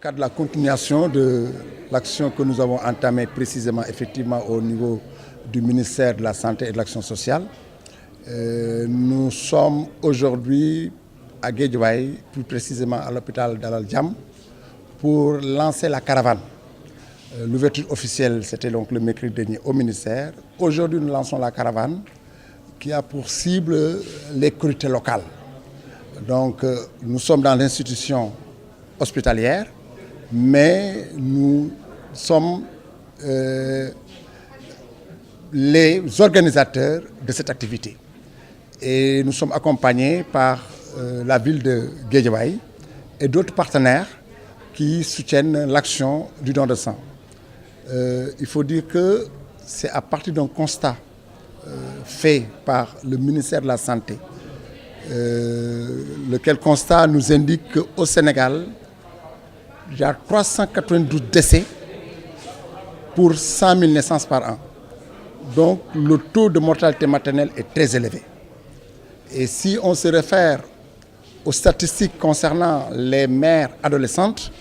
cadre de la continuation de l'action que nous avons entamée précisément effectivement au niveau du ministère de la Santé et de l'Action sociale, nous sommes aujourd'hui à Guédiawaye, plus précisément à l'hôpital Dalal Jamm, pour lancer la caravane. L'ouverture officielle, c'était donc le mercredi dernier au ministère. Aujourd'hui, nous lançons la caravane qui a pour cible les collectivités locales. Donc, nous sommes dans l'institution hospitalière, mais nous sommes les organisateurs de cette activité. Et nous sommes accompagnés par la ville de Guédiawaye et d'autres partenaires qui soutiennent l'action du don de sang. Il faut dire que c'est à partir d'un constat fait par le ministère de la Santé, lequel constat nous indique qu'au Sénégal, il y a 392 décès pour 100 000 naissances par an. Donc le taux de mortalité maternelle est très élevé. Et si on se réfère aux statistiques concernant les mères adolescentes,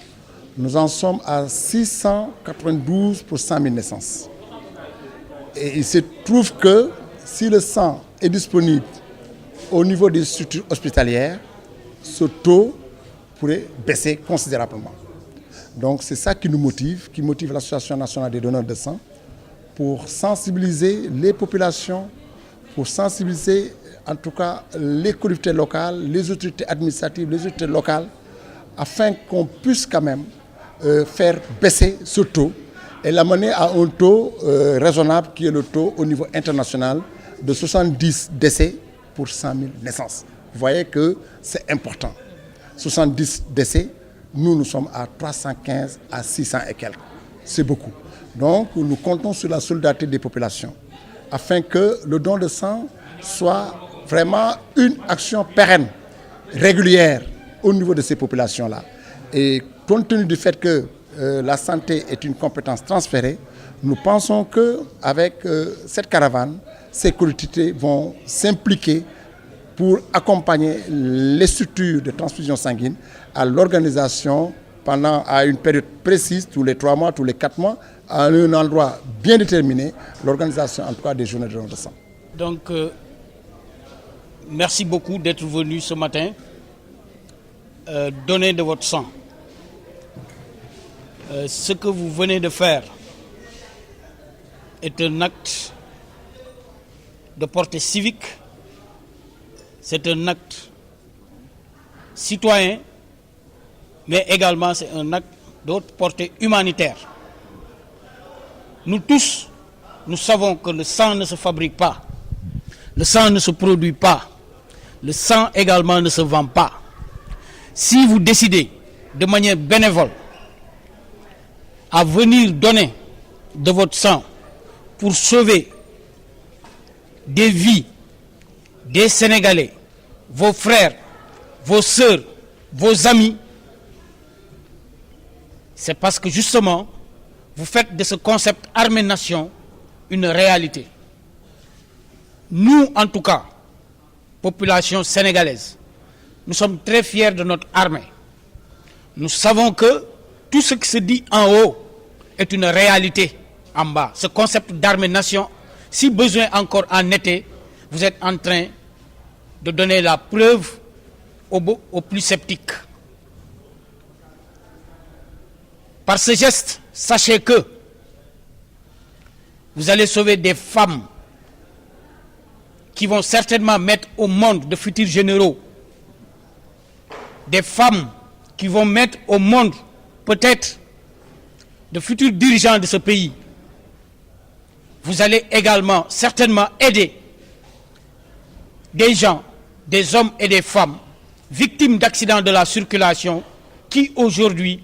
nous en sommes à 692 pour 100 000 naissances. Et il se trouve que si le sang est disponible au niveau des structures hospitalières, ce taux pourrait baisser considérablement. Donc c'est ça qui nous motive, qui motive l'Association nationale des donneurs de sang, pour sensibiliser les populations, pour sensibiliser en tout cas les collectivités locales, les autorités administratives, les autorités locales, afin qu'on puisse quand même faire baisser ce taux et l'amener à un taux raisonnable qui est le taux au niveau international de 70 décès pour 100 000 naissances. Vous voyez que c'est important. 70 décès, nous sommes à 315 à 600 et quelques. C'est beaucoup. Donc nous comptons sur la solidarité des populations afin que le don de sang soit vraiment une action pérenne, régulière au niveau de ces populations-là. Et compte tenu du fait que la santé est une compétence transférée, nous pensons qu'avec cette caravane, ces collectivités vont s'impliquer pour accompagner les structures de transfusion sanguine à l'organisation à une période précise, tous les 3 mois, tous les 4 mois, à un endroit bien déterminé, l'organisation en tout cas des journées de don de sang. Donc, merci beaucoup d'être venu ce matin donner de votre sang. Ce que vous venez de faire est un acte de portée civique, c'est un acte citoyen, mais également c'est un acte de portée humanitaire. Nous tous, nous savons que le sang ne se fabrique pas, le sang ne se produit pas, le sang également ne se vend pas. Si vous décidez de manière bénévole à venir donner de votre sang pour sauver des vies, des Sénégalais, vos frères, vos sœurs, vos amis, c'est parce que justement, vous faites de ce concept armée-nation une réalité. Nous, en tout cas, population sénégalaise, nous sommes très fiers de notre armée. Nous savons que tout ce qui se dit en haut est une réalité en bas. Ce concept d'armée-nation, si besoin encore en était, vous êtes en train de donner la preuve aux plus sceptiques. Par ce geste, sachez que vous allez sauver des femmes qui vont certainement mettre au monde de futurs généraux, des femmes qui vont mettre au monde peut-être de futurs dirigeants de ce pays. Vous allez également certainement aider des gens, des hommes et des femmes victimes d'accidents de la circulation qui aujourd'hui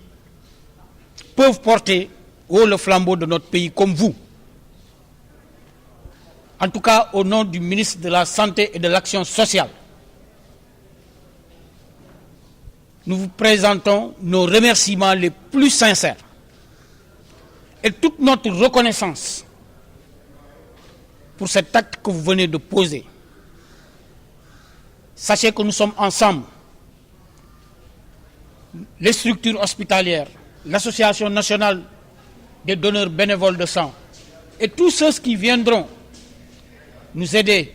peuvent porter haut le flambeau de notre pays comme vous. En tout cas, au nom du ministre de la Santé et de l'Action sociale, nous vous présentons nos remerciements les plus sincères et toute notre reconnaissance pour cet acte que vous venez de poser. Sachez que nous sommes ensemble, les structures hospitalières, l'Association nationale des donneurs bénévoles de sang et tous ceux qui viendront nous aider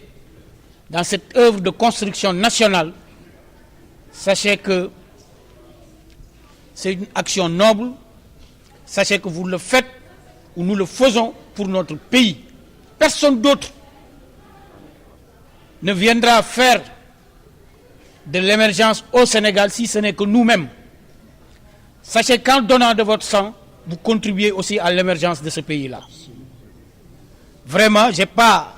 dans cette œuvre de construction nationale, sachez que c'est une action noble, sachez que vous le faites ou nous le faisons pour notre pays. Personne d'autre ne viendra faire de l'émergence au Sénégal si ce n'est que nous-mêmes. Sachez qu'en donnant de votre sang, vous contribuez aussi à l'émergence de ce pays-là. Vraiment, je n'ai pas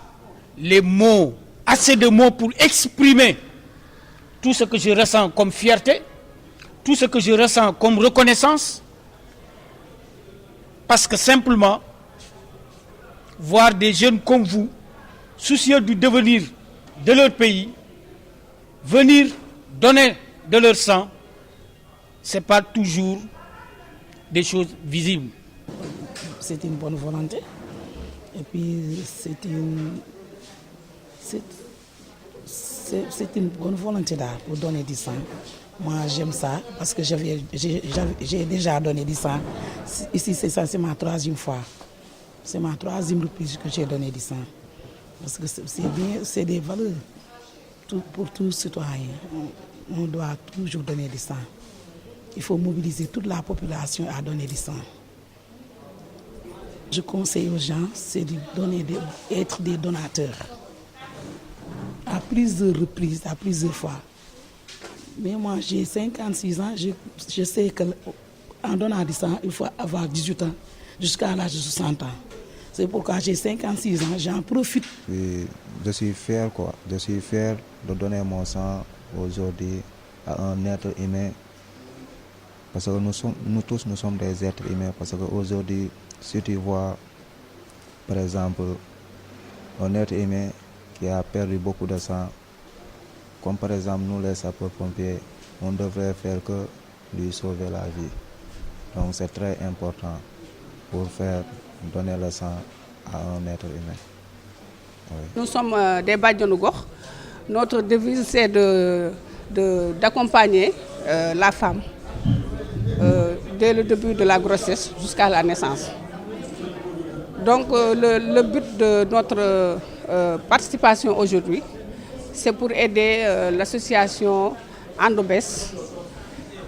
les mots, assez de mots pour exprimer tout ce que je ressens comme fierté, tout ce que je ressens comme reconnaissance, parce que simplement, voir des jeunes comme vous, soucieux du devenir de leur pays, venir donner de leur sang, ce n'est pas toujours des choses visibles. C'est une bonne volonté. Et puis c'est une bonne volonté là pour donner du sang. Moi j'aime ça parce que j'ai déjà donné du sang. Ici c'est ma troisième fois. C'est ma troisième reprise que j'ai donné du sang. Parce que c'est des valeurs pour tous citoyens. On doit toujours donner du sang. Il faut mobiliser toute la population à donner du sang. Je conseille aux gens, c'est d'être des donateurs. À plusieurs reprises, à plusieurs fois. Mais moi, j'ai 56 ans, je sais qu'en donnant du sang, il faut avoir 18 ans jusqu'à l'âge de 60 ans. C'est pourquoi j'ai 56 ans, j'en profite. Et je suis fier, quoi. Je suis fier de donner mon sang aujourd'hui à un être humain. Parce que nous tous, nous sommes des êtres humains. Parce qu'aujourd'hui, si tu vois, par exemple, un être humain qui a perdu beaucoup de sang, comme par exemple nous les sapeurs-pompiers, on devrait faire que lui sauver la vie. Donc c'est très important pour donner le sang à un être humain. Oui. Nous sommes des Badianou Gox. Notre devise c'est d'accompagner la femme dès le début de la grossesse jusqu'à la naissance. Donc le but de notre participation aujourd'hui, c'est pour aider l'association Andobes.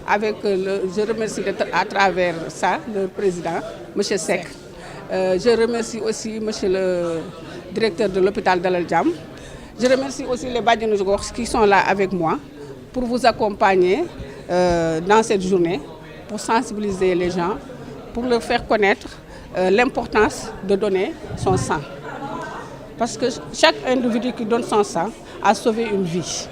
Je remercie à travers ça le président, M. Seck. Je remercie aussi M. le directeur de l'hôpital Dalal Jamm. Je remercie aussi les Badianou Gox qui sont là avec moi pour vous accompagner dans cette journée, pour sensibiliser les gens, pour leur faire connaître l'importance de donner son sang. Parce que chaque individu qui donne son sang a sauvé une vie.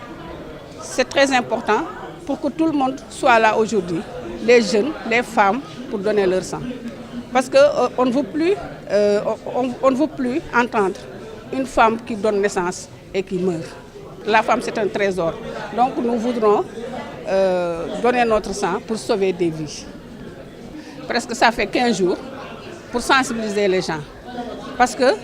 C'est très important pour que tout le monde soit là aujourd'hui, les jeunes, les femmes, pour donner leur sang. Parce qu'on ne veut plus entendre une femme qui donne naissance et qui meurt. La femme, c'est un trésor. Donc nous voudrons donner notre sang pour sauver des vies. Presque ça fait 15 jours pour sensibiliser les gens. Parce que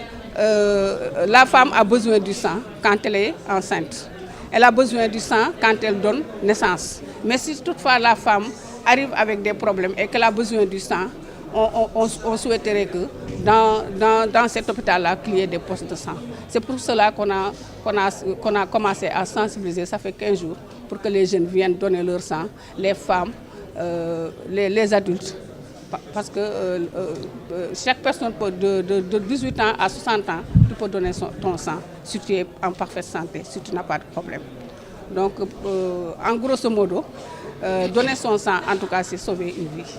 la femme a besoin du sang quand elle est enceinte. Elle a besoin du sang quand elle donne naissance. Mais si toutefois la femme arrive avec des problèmes et qu'elle a besoin du sang, on souhaiterait que dans cet hôpital-là, qu'il y ait des postes de sang. C'est pour cela qu'on a commencé à sensibiliser, ça fait 15 jours, pour que les jeunes viennent donner leur sang, les femmes, les adultes. Parce que chaque personne de 18 ans à 60 ans, tu peux donner ton sang si tu es en parfaite santé, si tu n'as pas de problème. Donc, en grosso modo, donner son sang, en tout cas, c'est sauver une vie.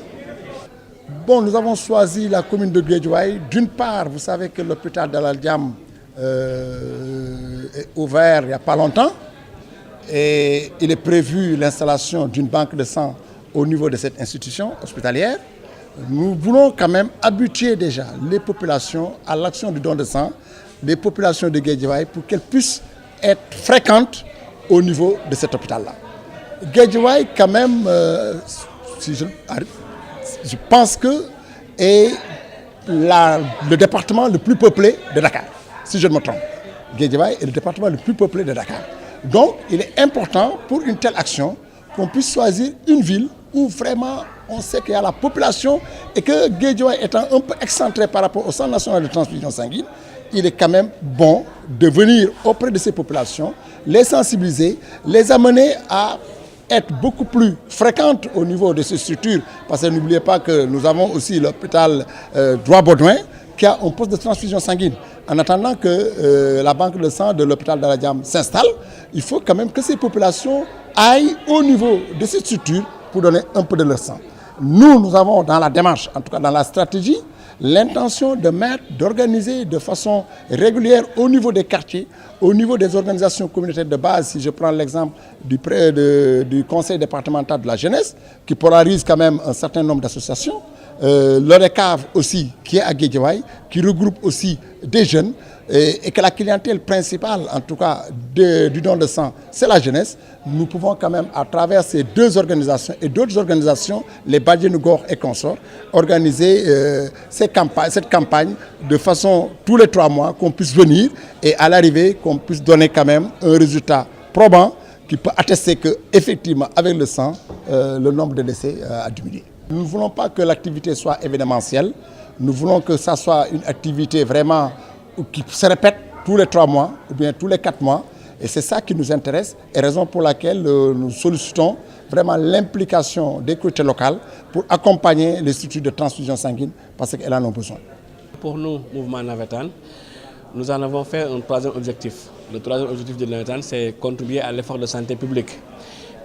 Bon, nous avons choisi la commune de Guédiawaye. D'une part, vous savez que l'hôpital Dalal Jamm est ouvert il n'y a pas longtemps. Et il est prévu l'installation d'une banque de sang au niveau de cette institution hospitalière. Nous voulons quand même habituer déjà les populations à l'action du don de sang, les populations de Guédiawaye, pour qu'elles puissent être fréquentes au niveau de cet hôpital-là. Guédiawaye, quand même, je pense que est le département le plus peuplé de Dakar, si je ne me trompe. Guédiawaye est le département le plus peuplé de Dakar. Donc, il est important pour une telle action qu'on puisse choisir une ville où vraiment on sait qu'il y a la population et que Guédiawaye étant un peu excentré par rapport au Centre national de transfusion sanguine, il est quand même bon de venir auprès de ces populations, les sensibiliser, les amener à être beaucoup plus fréquentes au niveau de ces structures. Parce que n'oubliez pas que nous avons aussi l'hôpital Droit-Baudouin qui a un poste de transfusion sanguine. En attendant que la banque de sang de l'hôpital d'Aladjam s'installe, il faut quand même que ces populations aillent au niveau de ces structures pour donner un peu de leur sang. Nous avons dans la démarche, en tout cas dans la stratégie, l'intention d'organiser de façon régulière au niveau des quartiers, au niveau des organisations communautaires de base, si je prends l'exemple du conseil départemental de la jeunesse, qui polarise quand même un certain nombre d'associations, l'ORECAV aussi, qui est à Guédiawaye, qui regroupe aussi des jeunes, et que la clientèle principale, en tout cas du don de sang, c'est la jeunesse. Nous pouvons quand même, à travers ces deux organisations et d'autres organisations, les Badjenougor et consorts, organiser cette campagne de façon tous les 3 mois, qu'on puisse venir et à l'arrivée, qu'on puisse donner quand même un résultat probant qui peut attester qu'effectivement, avec le sang, le nombre de décès a diminué. Nous ne voulons pas que l'activité soit événementielle. Nous voulons que ça soit une activité vraiment qui se répète tous les 3 mois ou bien tous les 4 mois. Et c'est ça qui nous intéresse et raison pour laquelle nous sollicitons vraiment l'implication des communautés locales pour accompagner les structures de transfusion sanguine parce qu'elles en ont besoin. Pour nous, Mouvement Navétane, nous en avons fait un 3e objectif. Le 3e objectif de Navétane, c'est contribuer à l'effort de santé publique.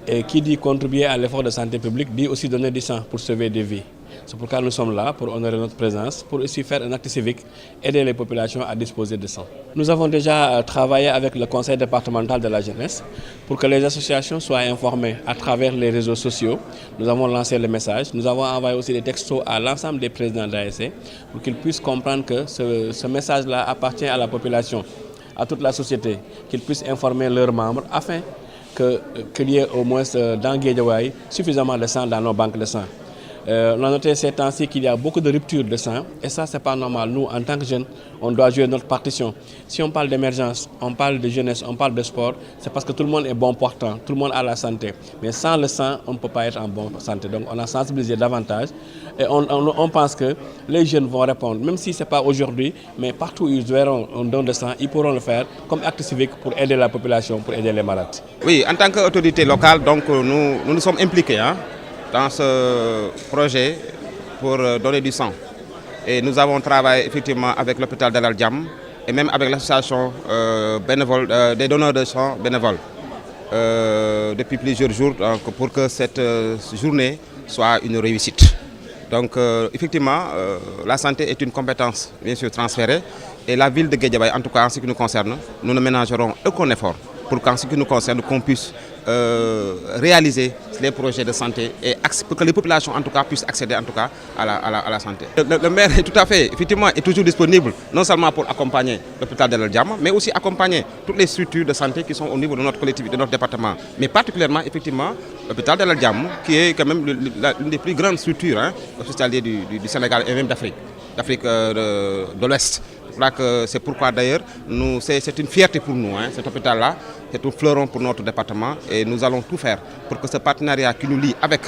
Et qui dit contribuer à l'effort de santé publique dit aussi donner du sang pour sauver des vies. C'est pourquoi nous sommes là, pour honorer notre présence, pour aussi faire un acte civique, aider les populations à disposer de sang. Nous avons déjà travaillé avec le conseil départemental de la jeunesse pour que les associations soient informées à travers les réseaux sociaux. Nous avons lancé le message. Nous avons envoyé aussi des textos à l'ensemble des présidents d'ASC pour qu'ils puissent comprendre que ce message-là appartient à la population, à toute la société, qu'ils puissent informer leurs membres afin qu'il y ait au moins dans Guédiawaye suffisamment de sang dans nos banques de sang. On a noté ces temps-ci qu'il y a beaucoup de ruptures de sang et ça c'est pas normal. Nous en tant que jeunes, on doit jouer notre partition. Si on parle d'émergence, on parle de jeunesse, on parle de sport, c'est parce que tout le monde est bon portant, tout le monde a la santé. Mais sans le sang, on ne peut pas être en bonne santé. Donc on a sensibilisé davantage et on pense que les jeunes vont répondre, même si ce n'est pas aujourd'hui, mais partout où ils verront un don de sang, ils pourront le faire comme acte civique pour aider la population, pour aider les malades. Oui, en tant qu'autorité locale, donc, nous sommes impliqués dans ce projet pour donner du sang. Et nous avons travaillé effectivement avec l'hôpital d'Aladjam et même avec l'association bénévole des donneurs de sang bénévoles depuis plusieurs jours pour que cette journée soit une réussite. Donc effectivement, la santé est une compétence bien sûr transférée et la ville de Guédiawaye, en tout cas en ce qui nous concerne, nous ne ménagerons aucun effort pour qu'en ce qui nous concerne, qu'on puisse réaliser les projets de santé et pour que les populations en tout cas puissent accéder en tout cas à la santé. Le maire est tout à fait, effectivement, est toujours disponible, non seulement pour accompagner l'hôpital d'Aladjam, mais aussi accompagner toutes les structures de santé qui sont au niveau de notre collectivité, de notre département. Mais particulièrement, effectivement, l'hôpital d'Aladjam, qui est quand même l'une des plus grandes structures hospitalières du Sénégal et même d'Afrique de l'Ouest. C'est pourquoi d'ailleurs c'est une fierté pour nous, cet hôpital-là, c'est un fleuron pour notre département et nous allons tout faire pour que ce partenariat qui nous lie avec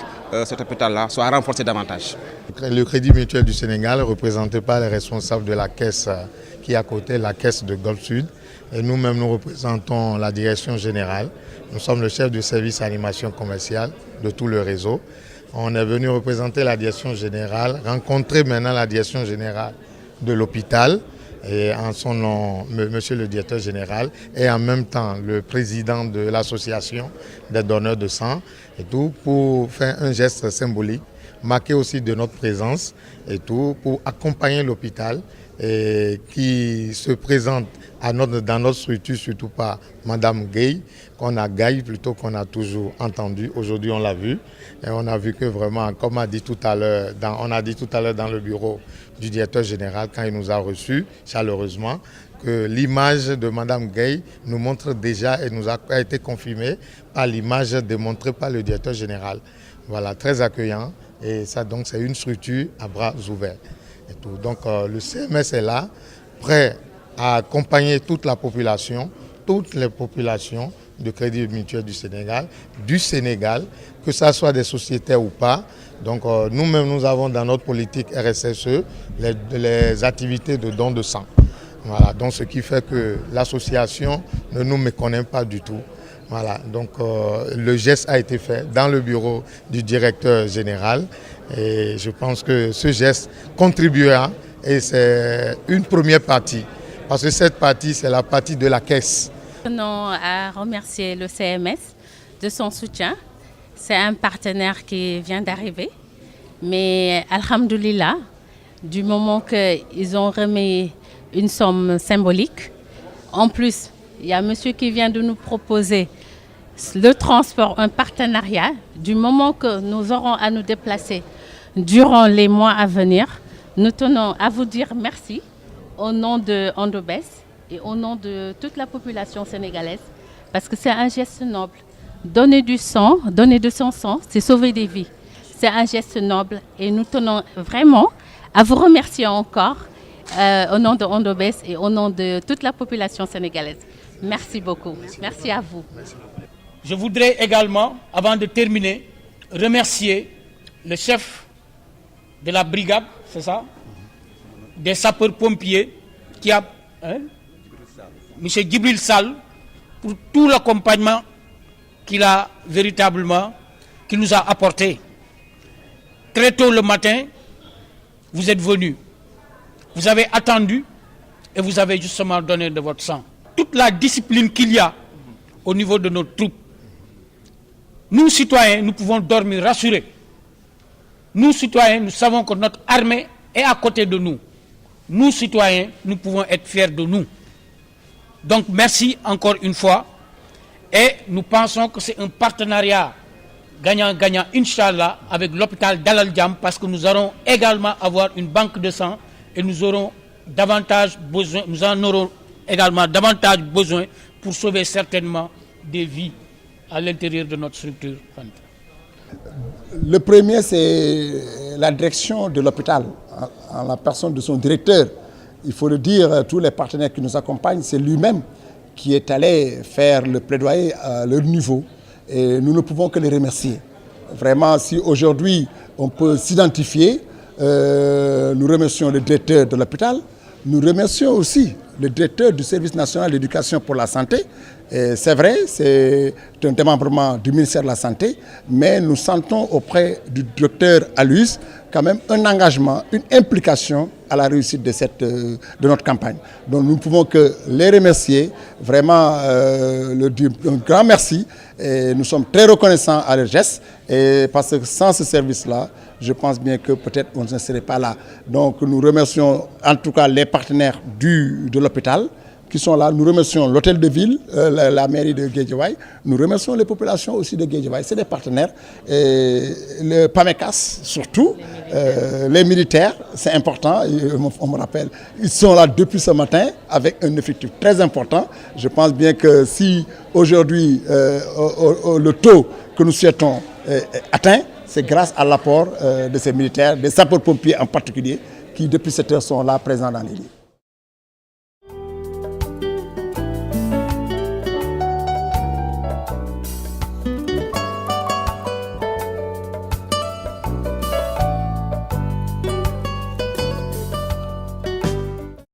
cet hôpital-là soit renforcé davantage. Le Crédit Mutuel du Sénégal, représenté par les responsables de la caisse qui est à côté, la caisse de Golfe Sud, et nous-mêmes nous représentons la direction générale. Nous sommes le chef du service animation commerciale de tout le réseau. On est venu représenter la direction générale, rencontrer maintenant la direction générale de l'hôpital, et en son nom, monsieur le directeur général, et en même temps le président de l'association des donneurs de sang, et tout, pour faire un geste symbolique, marquer aussi de notre présence, et tout, pour accompagner l'hôpital, qui se présente dans notre structure, surtout pas Madame Gueye, qu'on a toujours entendu. Aujourd'hui, on l'a vu. Et on a vu que vraiment, comme on a dit tout à l'heure dans le bureau du directeur général, quand il nous a reçus, chaleureusement, que l'image de Madame Gueye nous montre déjà et nous a été confirmée par l'image démontrée par le directeur général. Voilà, très accueillant. Et ça, donc, c'est une structure à bras ouverts. Et tout. Donc le CMS est là, prêt à accompagner toute la population, toutes les populations, de Crédit Mutuel du Sénégal, que ce soit des sociétaires ou pas. Donc nous-mêmes, nous avons dans notre politique RSSE les activités de don de sang. Voilà, donc ce qui fait que l'association ne nous méconnaît pas du tout. Voilà, donc le geste a été fait dans le bureau du directeur général et je pense que ce geste contribuera et c'est une première partie parce que cette partie c'est la partie de la caisse. Nous tenons à remercier le CMS de son soutien. C'est un partenaire qui vient d'arriver, mais alhamdoulilah, du moment qu'ils ont remis une somme symbolique, en plus, il y a un monsieur qui vient de nous proposer le transport, un partenariat. Du moment que nous aurons à nous déplacer durant les mois à venir, nous tenons à vous dire merci au nom de Ondobes et au nom de toute la population sénégalaise parce que c'est un geste noble. Donner du sang, donner de son sang, c'est sauver des vies. C'est un geste noble et nous tenons vraiment à vous remercier encore au nom de Ondobes et au nom de toute la population sénégalaise. Merci beaucoup. Merci à vous. Je voudrais également, avant de terminer, remercier le chef de la brigade, c'est ça, des sapeurs-pompiers, qui a, M. Djibril Sall, pour tout l'accompagnement qu'il nous a apporté. Très tôt le matin, vous êtes venus. Vous avez attendu et vous avez justement donné de votre sang. Toute la discipline qu'il y a au niveau de nos troupes, nous citoyens, nous pouvons dormir rassurés. Nous citoyens, nous savons que notre armée est à côté de nous. Nous citoyens, nous pouvons être fiers de nous. Donc merci encore une fois et nous pensons que c'est un partenariat gagnant-gagnant, Inch'Allah, avec l'hôpital Dalal Jamm parce que nous allons également avoir une banque de sang et nous en aurons davantage besoin pour sauver certainement des vies à l'intérieur de notre structure. Le premier, c'est la direction de l'hôpital, en la personne de son directeur. Il faut le dire, tous les partenaires qui nous accompagnent, c'est lui-même qui est allé faire le plaidoyer à leur niveau. Et nous ne pouvons que les remercier. Vraiment, si aujourd'hui on peut s'identifier, nous remercions le directeur de l'hôpital, nous remercions aussi le directeur du service national d'éducation pour la santé. C'est vrai, c'est un démembrement du ministère de la Santé, mais nous sentons auprès du docteur Aloyse quand même un engagement, une implication à la réussite de notre campagne. Donc nous ne pouvons que les remercier, vraiment leur dire un grand merci. Et nous sommes très reconnaissants à leur geste, et parce que sans ce service-là, je pense bien que peut-être on ne serait pas là. Donc nous remercions en tout cas les partenaires de l'hôpital qui sont là. Nous remercions l'hôtel de ville, la mairie de Guédiawaye. Nous remercions les populations aussi de Guédiawaye. C'est des partenaires. Et le PAMECAS surtout, les militaires, c'est important. On me rappelle, ils sont là depuis ce matin avec un effectif très important. Je pense bien que si aujourd'hui le taux que nous souhaitons est atteint, c'est grâce à l'apport de ces militaires, des sapeurs-pompiers en particulier, qui depuis cette heure sont là présents dans les lieux.